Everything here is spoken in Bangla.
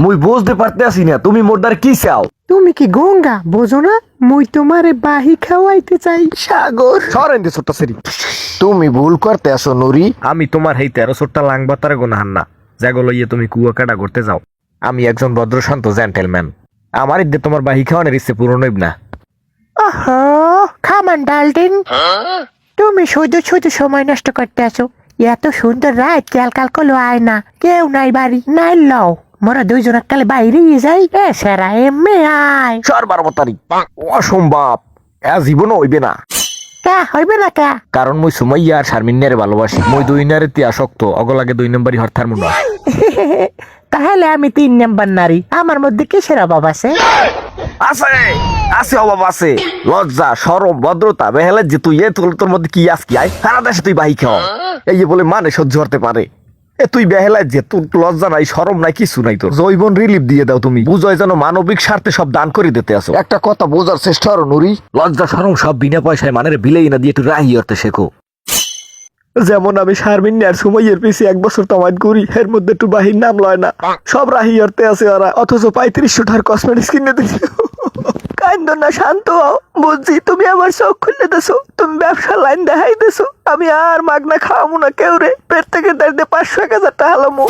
মুই বুঝতে পারতে আসি না তুমি মোরদার কি চাও। তুমি কি গঙ্গা বোঝো না? মুই তোমারে বাহি খাওয়াইতে চাই সাগর। সরেন দে ছোট্ট সেরি। তুমি ভুল করতে আসো নুরি। আমি তোমার এই 13 লাংবাতারে গোনাহান না যাগো লইয়ে তুমি কুয়াকাটা করতে যাও। আমি একজন ভদ্রশান্ত জেন্টেলম্যান। আমার ইদ্দে তোমার বাহি খাওয়ানোর ইচ্ছে পূরণ হইব না। ওহো খামান ডালটিন, তুমি শুধু শুধু সময় নষ্ট করতে আসো। এত সুন্দর রাত কাল করলো আয় না, কেউ নাই বাড়ি নাই লও, মোরা দুইজন কালে বাইরে যাই। এ সেরা এমনি আয়। সর্বাবতারি অসম্ভব, জীবনও হইবে না। কা হইবে না কা? কারণ মুই সুমাইয়া আর শারমিনের ভালোবাসি। মুই 2 নারী আসক্ত, অগলাগে 2 নম্বরই হরথার মুন্ড। তাহলে আমি 3 নাম্বার নারী। আমার মধ্যে কিসের অভাব আছে? আছে আছে অভাব আছে। লজ্জা শরম ভদ্রতা বেহেলে যে তুই তোর মধ্যে কি আজকে আয় সারা দেশে তুই বাহি খাও এই যে বলে মানে সহ্য করতে পারে। তুই বেহেলা যে তোর লজ্জা নাই শরম নাই কিছু নাই, তোর জৈবন রিলিফ দিয়ে দাও তুমি। বুঝাই যেন মানবিক স্বার্থে সব দান করে দিতে আসো। একটা কথা বোঝার চেষ্টা করো নুরি। লজ্জা শরম সব বিনা পয়সায় মানের বিলেই না দিয়ে একটু রাহি করতে শেখো। যেমন আমি শারমিন আর সুমাইয়ের পিছিয়ে 1 বছর তামাইদ করি, এর মধ্যে একটু বাহির নাম লয় না, সব রাহি করতে আছে ওরা, অথচ 3500 টাকার কসমেটিক্স কিনে দিচ্ছে। কান্দো না, শান্ত হও। বুঝছি তুমি আমার চোখ খুলে দেছো, তুমি ব্যবসা লাইন দেখাই দেছো। আমি আর মাগনা খাওয়াবো না কেউ রে। পেট থেকে দাঁড়িয়ে 500-1000 টাকা হালামো।